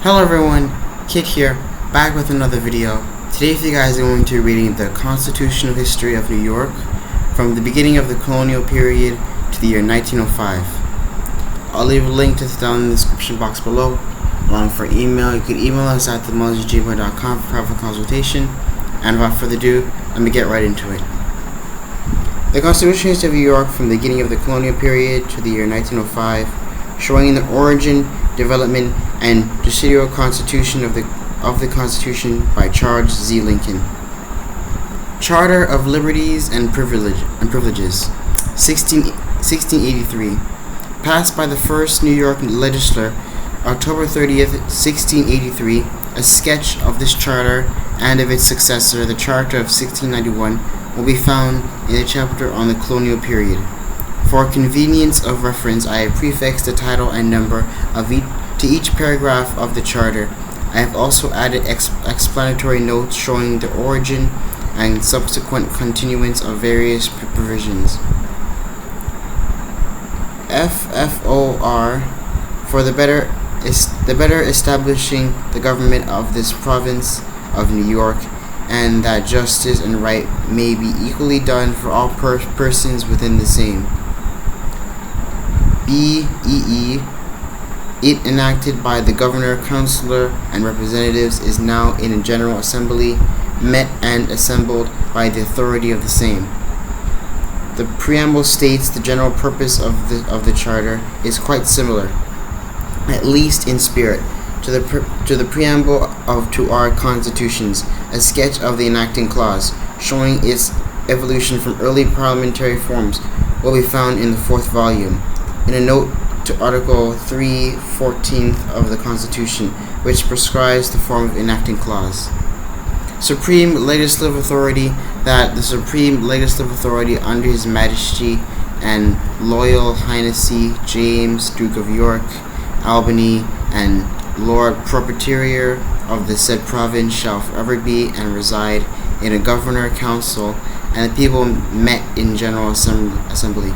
Hello everyone, Kit here, back with another video. Today you guys are going to be reading the constitutional history of New York from the beginning of the colonial period to the year 1905. I'll leave a link to this down in the description box below. Along for email, you can email us at themullinsgmail.com for private consultation. And without further ado, let me get right into it. The constitutional history of New York from the beginning of the colonial period to the year 1905, showing the origin, development, and decidual constitution of the Constitution by Charles Z. Lincoln. Charter of Liberties and Privileges, 1683, passed by the first New York legislature, October 30th, 1683. A sketch of this charter and of its successor, the Charter of 1691, will be found in the chapter on the colonial period. For convenience of reference, I have prefixed the title and number to each paragraph of the Charter. I have also added explanatory notes showing the origin and subsequent continuance of various provisions. FFOR, for the better establishing the government of this province of New York, and that justice and right may be equally done for all persons within the same. BEE, it enacted by the governor, councilor, and representatives, is now in a general assembly, met and assembled by the authority of the same. The preamble states the general purpose of the charter is quite similar, at least in spirit, to the preamble to our constitutions. A sketch of the enacting clause, showing its evolution from early parliamentary forms, will be found in the 4th volume. In a note to Article 3/14 of the Constitution, which prescribes the form of enacting clause. Supreme legislative authority, that the supreme legislative authority under His Majesty and Loyal Highness James, Duke of York, Albany, and Lord Proprietary of the said province shall forever be and reside in a governor, council, and the people met in general assembly.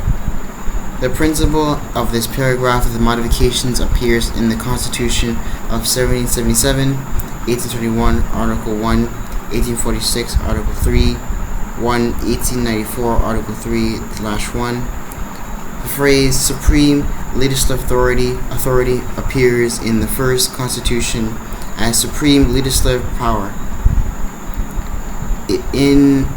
The principle of this paragraph of the modifications appears in the Constitution of 1777, 1821, Article 1, 1846, Article 3, 1894, Article 3/1. The phrase supreme legislative authority appears in the first Constitution as supreme legislative power. In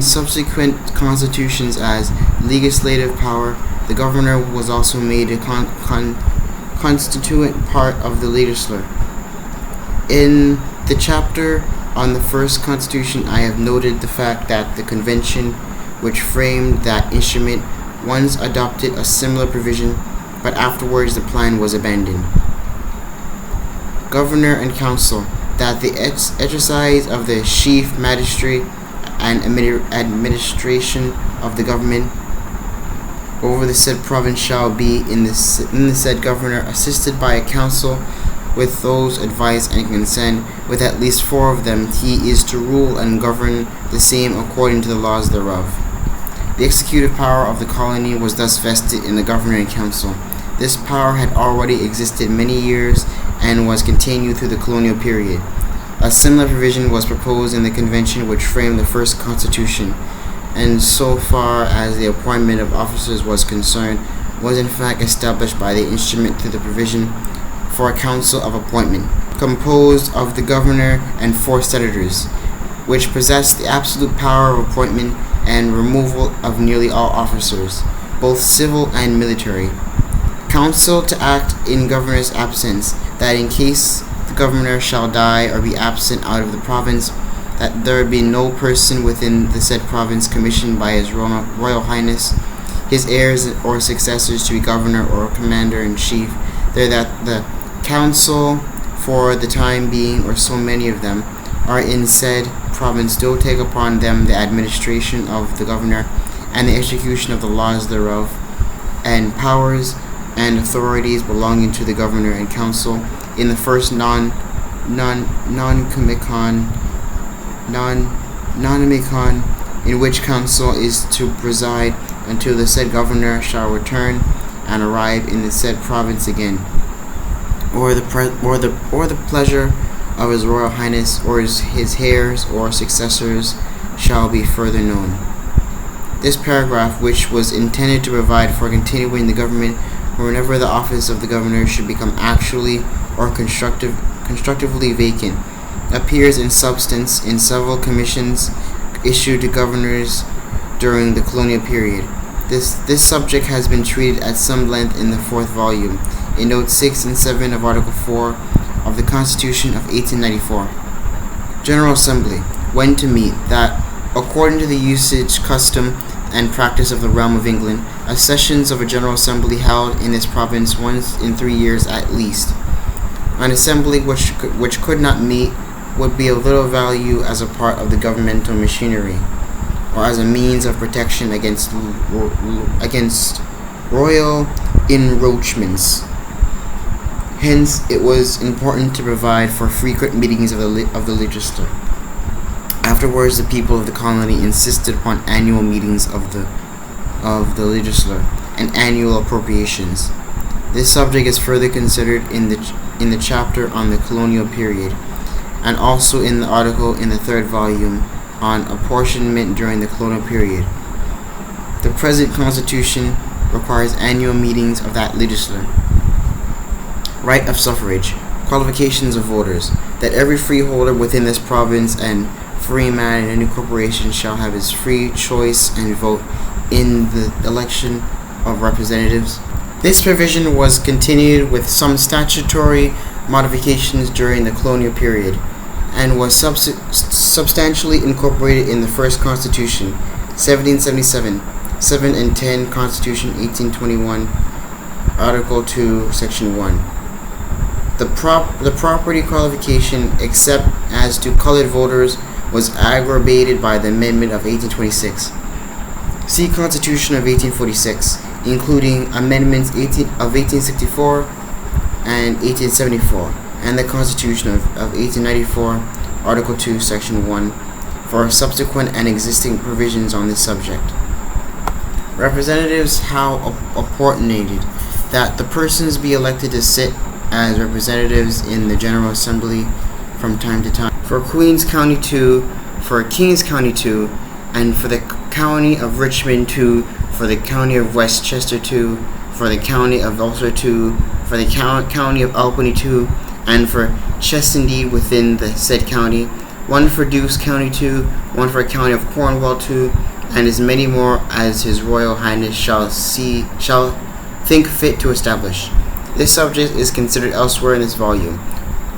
subsequent constitutions as legislative power. The governor was also made a constituent part of the legislature. In the chapter on the first Constitution, I have noted the fact that the convention which framed that instrument once adopted a similar provision, but afterwards the plan was abandoned. Governor and council, that the exercise of the chief magistrate and administration of the government over the said province shall be in the said governor, assisted by a council with those advice and consent, with at least 4 of them. He is to rule and govern the same according to the laws thereof. The executive power of the colony was thus vested in the governor and council. This power had already existed many years and was continued through the colonial period. A similar provision was proposed in the convention which framed the first Constitution, and so far as the appointment of officers was concerned, was in fact established by the instrument through the provision for a council of appointment, composed of the governor and 4 senators, which possessed the absolute power of appointment and removal of nearly all officers, both civil and military. Council to act in governor's absence, that in case the governor shall die or be absent out of the province, that there be no person within the said province commissioned by His Royal Highness, his heirs or successors, to be governor or commander-in-chief, there that the council, for the time being, or so many of them, are in said province, do take upon them the administration of the governor and the execution of the laws thereof, and powers and authorities belonging to the governor and council in the first non-comicon, in which council is to preside until the said governor shall return and arrive in the said province again. or the pleasure of His Royal Highness or his heirs or successors shall be further known. This paragraph, which was intended to provide for continuing the government whenever the office of the governor should become actually or constructively vacant, appears in substance in several commissions issued to governors during the colonial period. This subject has been treated at some length in the fourth volume, in notes 6 and 7 of Article 4 of the Constitution of 1894. General Assembly, when to meet, that, according to the usage, custom, and practice of the realm of England, sessions of a General Assembly held in this province once in 3 years at least. An assembly which could not meet would be of little value as a part of the governmental machinery, or as a means of protection against royal encroachments. Hence, it was important to provide for frequent meetings of the legislature. Afterwards, the people of the colony insisted upon annual meetings of the legislature and annual appropriations. This subject is further considered in the chapter on the colonial period, and also in the article in the third volume on apportionment during the colonial period. The present Constitution requires annual meetings of that legislature. Right of suffrage. Qualifications of voters. That every freeholder within this province and free man in any corporation shall have his free choice and vote in the election of representatives. This provision was continued with some statutory modifications during the colonial period, and was substantially incorporated in the first Constitution, 1777, 7 and 10 Constitution, 1821, Article 2, Section 1. The property qualification, except as to colored voters, was aggravated by the Amendment of 1826. See Constitution of 1846, including amendments of 1864 and 1874, and the Constitution of 1894, Article 2, Section 1, for subsequent and existing provisions on this subject. Representatives how apportioned, that the persons be elected to sit as representatives in the General Assembly from time to time. For Queen's County 2, for King's County 2, and for the County of Richmond 2, for the County of Westchester 2, for the County of Ulster 2, for the County of Albany 2, and for Chesterfield within the said county, one for Dukes County 2, one for County of Cornwall 2, and as many more as His Royal Highness shall think fit to establish. This subject is considered elsewhere in this volume,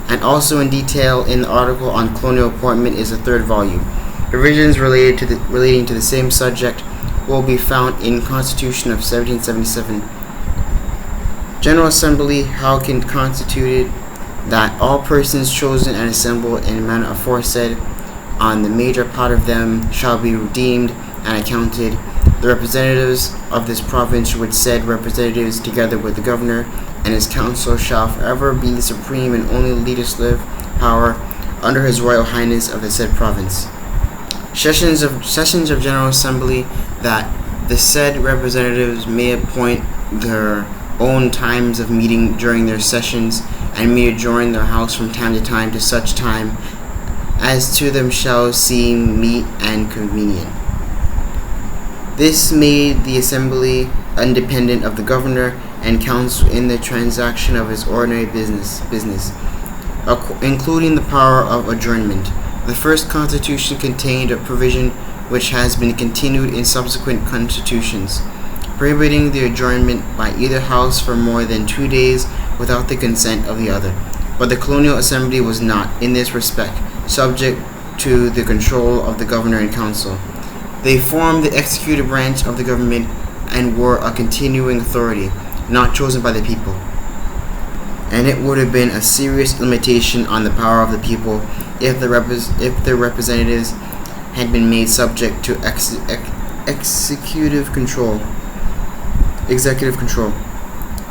and also in detail in the article on colonial appointment is the third volume. Provisions relating to the same subject will be found in Constitution of 1777. General Assembly, how constituted, that all persons chosen and assembled in the manner aforesaid, on the major part of them, shall be redeemed and accounted. The representatives of this province, with said representatives, together with the governor and his council, shall forever be the supreme and only legislative power under His Royal Highness of the said province. Sessions of General Assembly, that the said representatives may appoint their own times of meeting during their sessions, and may adjourn their house from time to time to such time as to them shall seem meet and convenient. This made the assembly independent of the governor and council in the transaction of his ordinary business, including the power of adjournment. The first constitution contained a provision which has been continued in subsequent constitutions, prohibiting the adjournment by either house for more than 2 days without the consent of the other. But the colonial assembly was not, in this respect, subject to the control of the governor and council. They formed the executive branch of the government and were a continuing authority, not chosen by the people. And it would have been a serious limitation on the power of the people if the representatives had been made subject to executive control.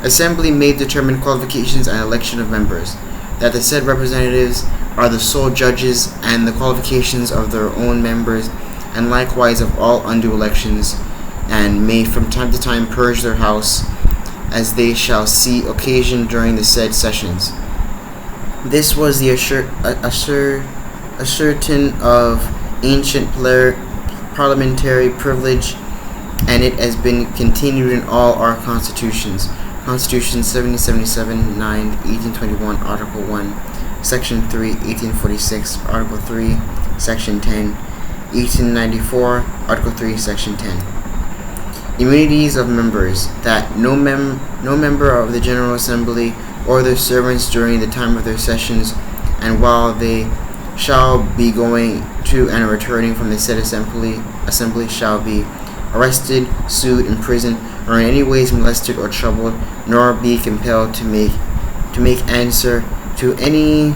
Assembly may determine qualifications and election of members, that the said representatives are the sole judges and the qualifications of their own members, and likewise of all undue elections, and may from time to time purge their house, as they shall see occasion during the said sessions. This was the ascertain of ancient parliamentary privilege, and it has been continued in all our constitutions. Constitution 1777, 9, 1821, Article 1, Section 3, 1846, Article 3, Section 10, 1894, Article 3, Section 10. Immunities of members, that no member of the General Assembly or their servants during the time of their sessions, and while they shall be going to and returning from the said assembly shall be arrested, sued, imprisoned, or in any ways molested or troubled, nor be compelled to make answer to any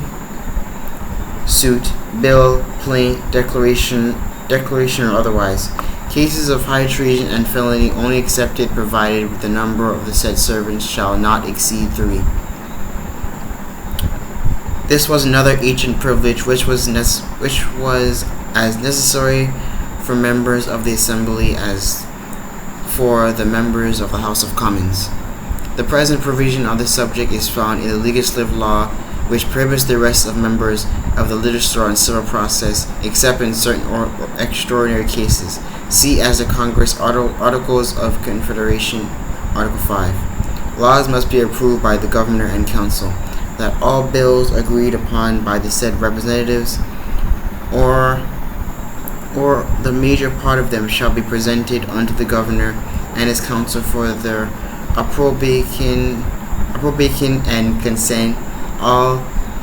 suit, bill, plaint, declaration or otherwise. Cases of high treason and felony only excepted, provided the number of the said servants shall not exceed 3. This was another ancient privilege which was as necessary for members of the Assembly as for the members of the House of Commons. The present provision on this subject is found in the legislative law, which prohibits the arrest of members of the legislature on civil process, except in certain or extraordinary cases. See as the Congress Articles of Confederation, Article 5. Laws must be approved by the Governor and Council, that all bills agreed upon by the said representatives, or the major part of them, shall be presented unto the Governor and his Council for their approbation and consent. All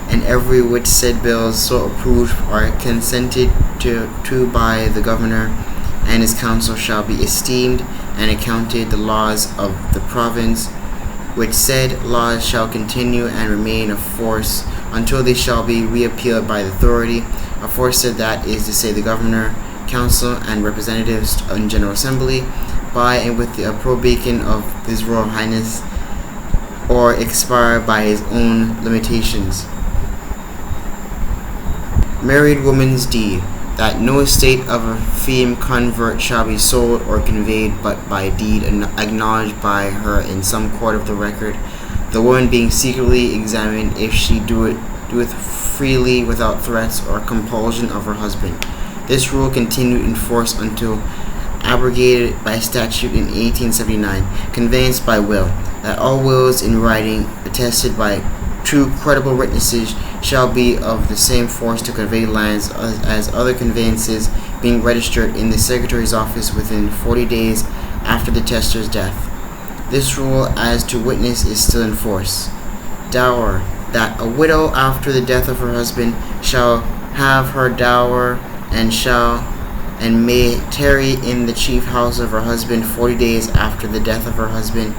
and every which said bills so approved are consented to by the Governor and his Council shall be esteemed and accounted the laws of the province, which said laws shall continue and remain of force until they shall be repealed by the authority aforesaid, that is to say, the Governor, Council, and representatives in General Assembly, by and with the approbation of His Royal Highness, or expire by his own limitations. Married woman's deed, that no estate of a feme convert shall be sold or conveyed but by deed acknowledged by her in some court of the record, the woman being secretly examined if she doeth freely without threats or compulsion of her husband. This rule continued in force until abrogated by statute in 1879. Conveyance by will, that all wills in writing attested by true credible witnesses shall be of the same force to convey lands as other conveyances, being registered in the Secretary's office within 40 days after the testator's death. This rule as to witness is still in force. Dower, that a widow after the death of her husband shall have her dower and may tarry in the chief house of her husband 40 days after the death of her husband,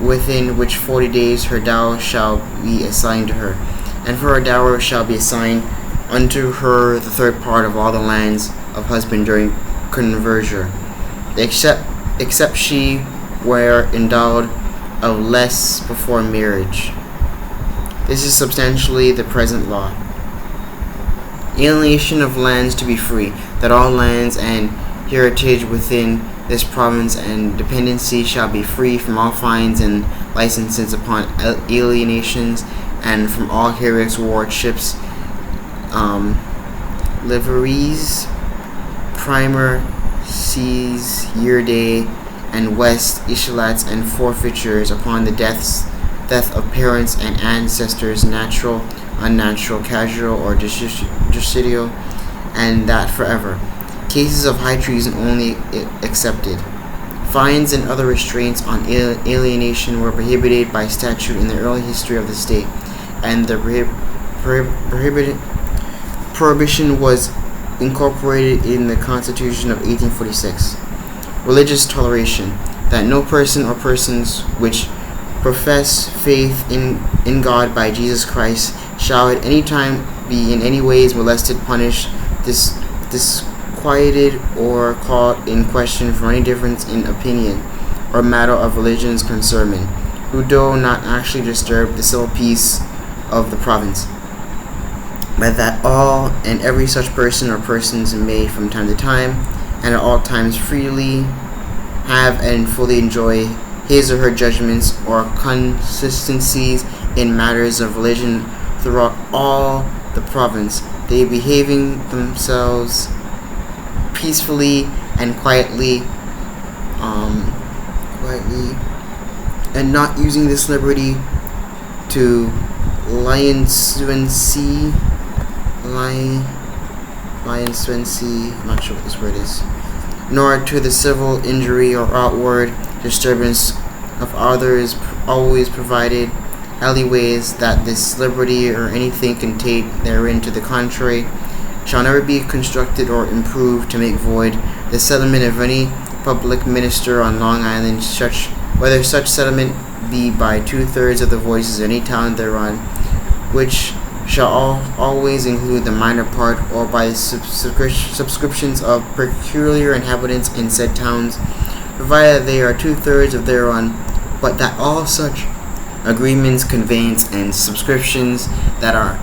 within which 40 days her dower shall be assigned to her, and for her dower shall be assigned unto her the third part of all the lands of husband during conversion, except she were endowed of less before marriage. This is substantially the present law. Alienation of lands to be free, that all lands and heritage within this province and dependency shall be free from all fines and licenses upon alienations, and from all heretics, wardships, liveries, primer, seas, year day, and west ishlats, and forfeitures upon the death of parents and ancestors, natural, unnatural, casual, or justicial, and that forever. Cases of high treason only excepted. Fines and other restraints on alienation were prohibited by statute in the early history of the state, and the prohibition was incorporated in the Constitution of 1846. Religious toleration, that no person or persons which profess faith in God by Jesus Christ shall at any time be in any ways molested, punished, disquieted, or called in question for any difference in opinion or matter of religion's concernment, who do not actually disturb the civil peace of the province, but that all and every such person or persons may from time to time and at all times freely have and fully enjoy his or her judgments or consistencies in matters of religion throughout all the province, they behaving themselves peacefully and quietly, and not using this liberty to license, I'm not sure what this word is, nor to the civil injury or outward disturbance of others, always provided alleyways that this liberty or anything contained therein to the contrary shall never be constructed or improved to make void the settlement of any public minister on Long Island, whether such settlement be by 2/3 of the voices of any town thereon, which shall always include the minor part, or by the subscriptions of peculiar inhabitants in said towns, provided they are 2/3 of thereon, but that all such agreements, conveyance, and subscriptions that are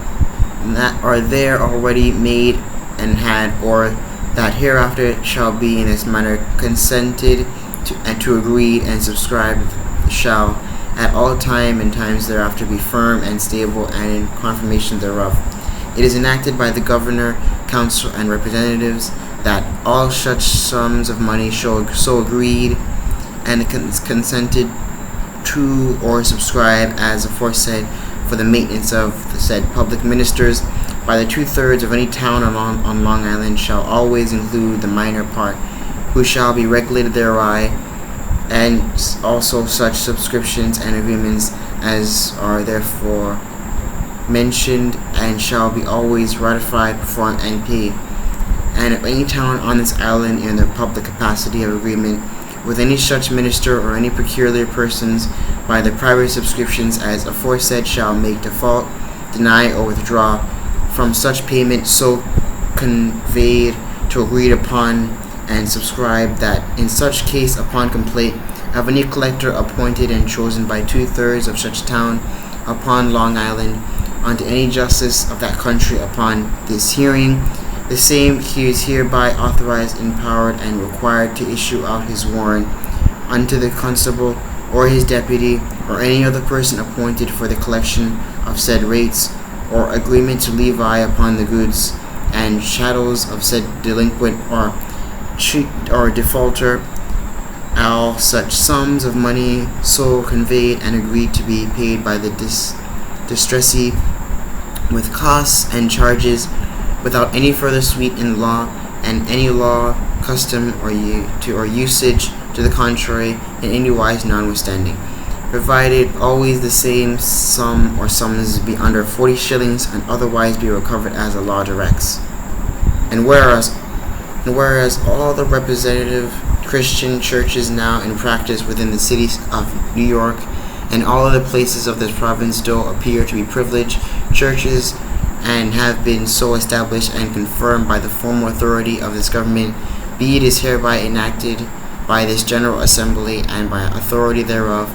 there already made and had, or that hereafter shall be in this manner consented to and to agreed and subscribed, shall at all time and times thereafter be firm and stable and in confirmation thereof. It is enacted by the governor, council, and representatives that all such sums of money shall so agreed and consented to or subscribe as aforesaid for the maintenance of the said public ministers by the 2/3 of any town on Long Island shall always include the minor part, who shall be regulated thereby, and also such subscriptions and agreements as are therefore mentioned, and shall be always ratified, performed, and paid. And if any town on this island in the public capacity of agreement with any such minister or any peculiar persons by the private subscriptions as aforesaid shall make default, deny, or withdraw from such payment so conveyed to agreed upon and subscribed, that in such case upon complaint of any collector appointed and chosen by 2/3 of such town upon Long Island unto any justice of that country upon this hearing, the same he is hereby authorized, empowered, and required to issue out his warrant unto the constable or his deputy or any other person appointed for the collection of said rates or agreement to levy upon the goods and chattels of said delinquent or cheat or defaulter, all such sums of money so conveyed and agreed to be paid by the distressee with costs and charges without any further suit in law, and any law, custom, or usage to the contrary in any wise notwithstanding, provided always the same sum or sums be under 40 shillings, and otherwise be recovered as the law directs. And whereas all the representative Christian churches now in practice within the city of New York and all other places of this province do appear to be privileged churches, and have been so established and confirmed by the formal authority of this government, be it is hereby enacted by this General Assembly and by authority thereof,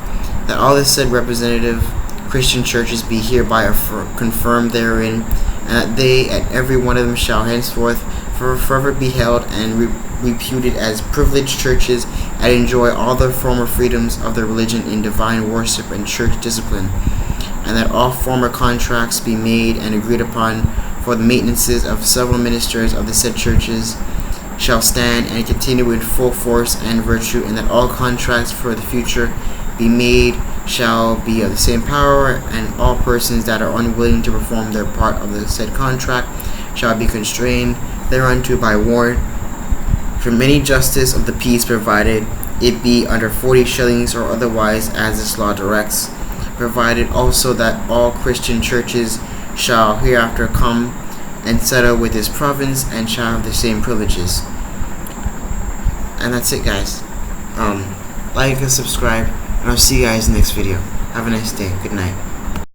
that all the said representative Christian churches be hereby confirmed therein, and that they and every one of them shall henceforth forever be held and reputed as privileged churches, and enjoy all the former freedoms of their religion in divine worship and church discipline, and that all former contracts be made and agreed upon for the maintenances of several ministers of the said churches shall stand and continue with full force and virtue, and that all contracts for the future be made shall be of the same power, and all persons that are unwilling to perform their part of the said contract shall be constrained thereunto by warrant from any justice of the peace, provided it be under 40 shillings or otherwise as this law directs, provided also that all Christian churches shall hereafter come and settle with this province and shall have the same privileges. And that's it, guys. Like and subscribe, and I'll see you guys in the next video. Have a nice day. Good night.